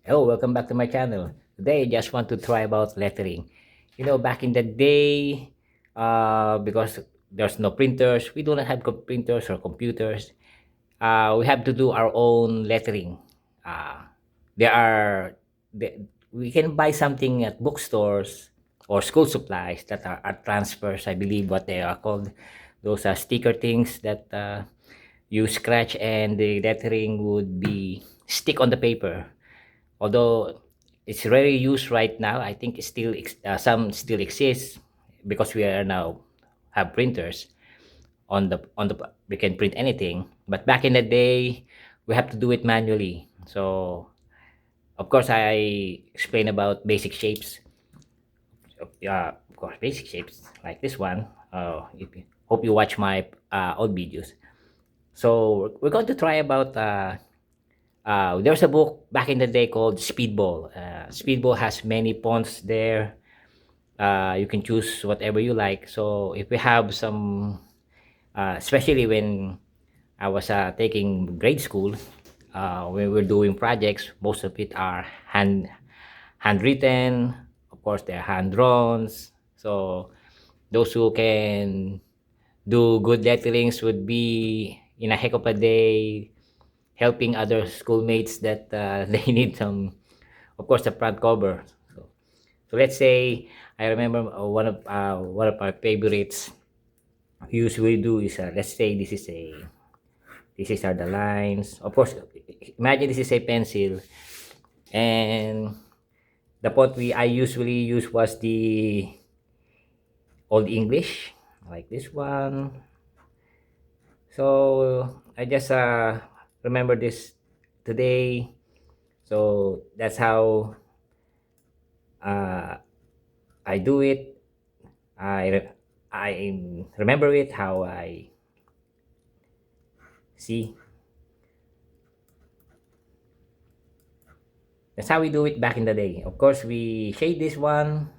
Hello, welcome back to my channel. Today, I just want to try about lettering. Back in the day, because there's no printers, we do not have printers or computers. We have to do our own lettering. Uh, there are, we can buy something at bookstores or school supplies that are art transfers, I believe what they are called. Those are sticker things that you scratch and the lettering would be stick on the paper, although it's rarely used right now. I think it's still some still exists because we are now have printers on the we can print anything. But back in the day, we have to do it manually. So of course, I explain about basic shapes. Of course, basic shapes like this one. Hope you watch my old videos. So we're going to try about there's a book back in the day called Speedball. Speedball has many fonts there. You can choose whatever you like. So if we have some, especially when I was taking grade school, when we're doing projects, most of it are handwritten. Of course, they're hand drawns. So those who can do good letterings would be in a heck of a day helping other schoolmates that they need some, of course, the front cover. So let's say I remember one of our favorites we usually do is let's say this is are the lines. Of course, imagine this is a pencil, and the font we I usually use was the Old English, like this one. So I just remember this today. So that's how uh, I do it. I remember it how I see. That's how we do it back in the day. Of course, we shade this one.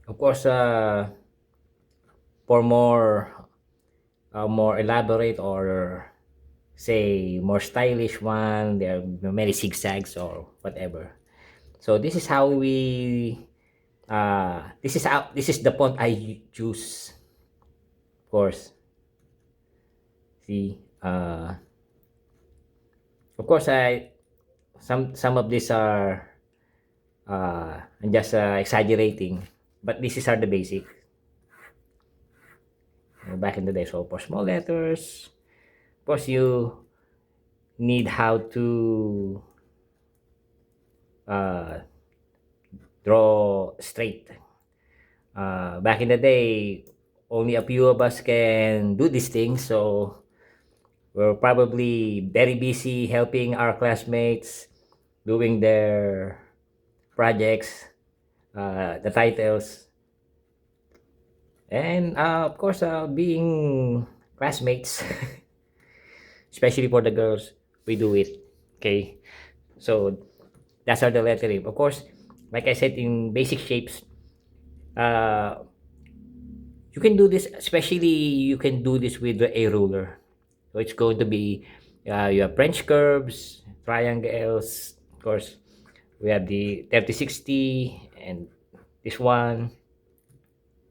Of course, for more elaborate or say more stylish one, there are many zigzags or whatever. So this is how we. This is the font I choose. Of course, see. Of course, I some of these are I'm just exaggerating, but this is are the basic back in the day. So for small letters, of course you need how to uh, draw straight. Back in the day, only a few of us can do these things, so we're probably very busy helping our classmates doing their projects, the titles, and of course, being classmates, especially for the girls, we do it. Okay, so that's our the lettering. Of course, like I said, in basic shapes, uh, you can do this. Especially, you can do this with the A ruler. So it's going to be you have French curves, triangles. Of course, we have the 3060 and this one.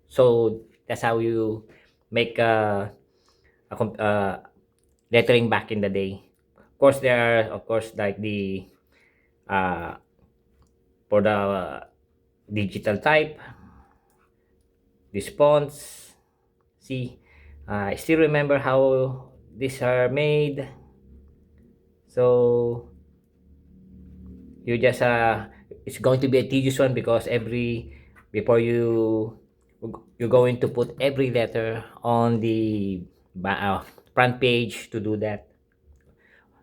So that's how you make lettering back in the day. Of course, there are of course like the uh, for the digital type, these fonts. See, I still remember how these are made. So you just it's going to be a tedious one because every before you're going to put every letter on the front page to do that.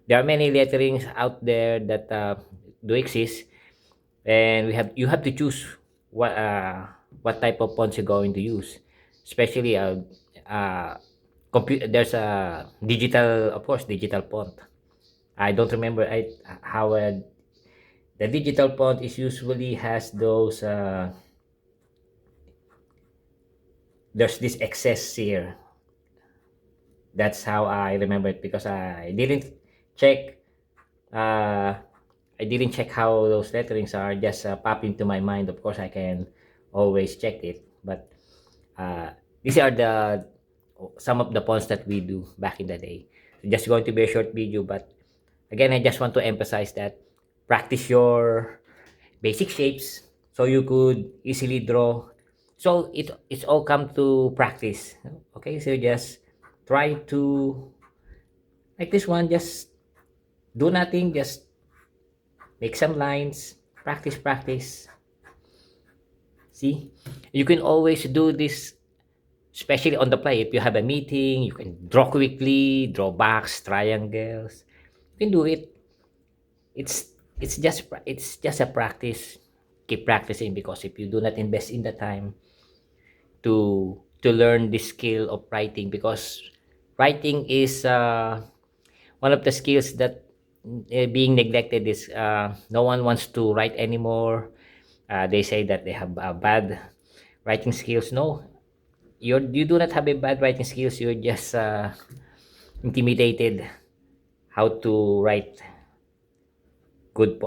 There are many letterings out there that do exist, and you have to choose what type of fonts you're going to use, especially there's a digital, of course, digital font. I don't remember how the digital font is usually has those there's this excess here. That's how I remember it, because check uh I didn't check how those letterings are, just pop into my mind. Of course I can always check it, but these are the some of the points that we do back in the day. So just going to be a short video, but again, I just want to emphasize that practice your basic shapes so you could easily draw. So it's all come to practice. Okay, so just try to, like this one, just do nothing, just make some lines, practice. See, you can always do this, especially on the fly. If you have a meeting, you can draw quickly, draw box, triangles. You can do it. It's just a practice. Keep practicing, because if you do not invest in the time to learn this skill of writing, because writing is one of the skills that being neglected. Is no one wants to write anymore. They say that they have bad writing skills. No, you do not have a bad writing skills. You're just intimidated how to write good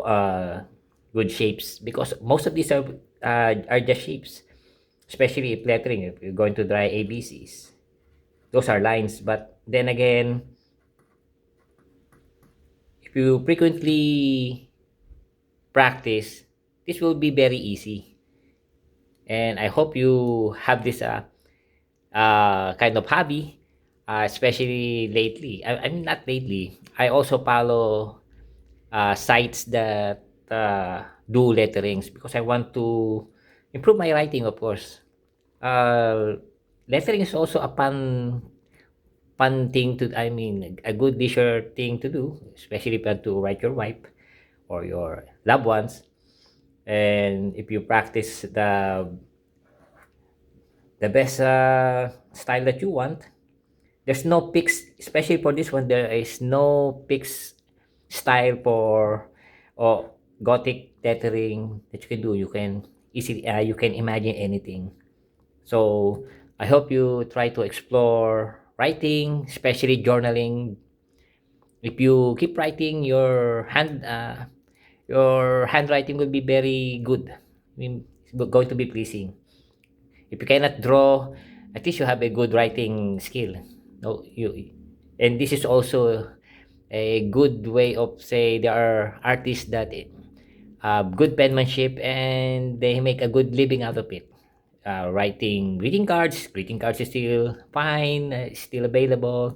good shapes, because most of these are just shapes, especially if lettering. If you're going to draw ABCs, those are lines. But then again, if you frequently practice, this will be very easy. And I hope you have this kind of hobby, especially lately. I mean, not lately. I also follow sites that do letterings, because I want to improve my writing, of course. Uh, Lettering is also a fun thing to, I mean, a good leisure thing to do, especially if you want to write your wife or your loved ones. And if you practice the best style that you want, there's no fixed, especially for this one, there is no fixed style for or gothic lettering that you can do. You can easily you can imagine anything. So I hope you try to explore writing, especially journaling. If you keep writing, your handwriting will be very good. I mean, it's going to be pleasing. If you cannot draw, at least you have a good writing skill. No, and this is also a good way of, say, there are artists that have good penmanship and they make a good living out of it. Writing greeting cards is still fine, still available.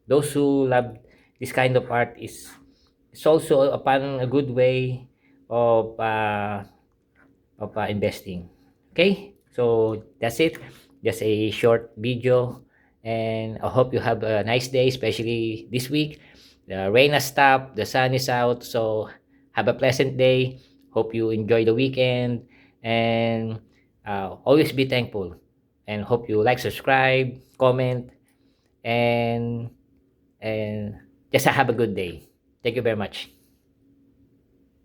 Those who love this kind of art, is it's also upon a good way of investing. Okay, so that's it. Just a short video, and I hope you have a nice day, especially this week. The rain has stopped, the sun is out, so have a pleasant day. Hope you enjoy the weekend, and always be thankful. And hope you like, subscribe, comment, and and just have a good day. Thank you very much.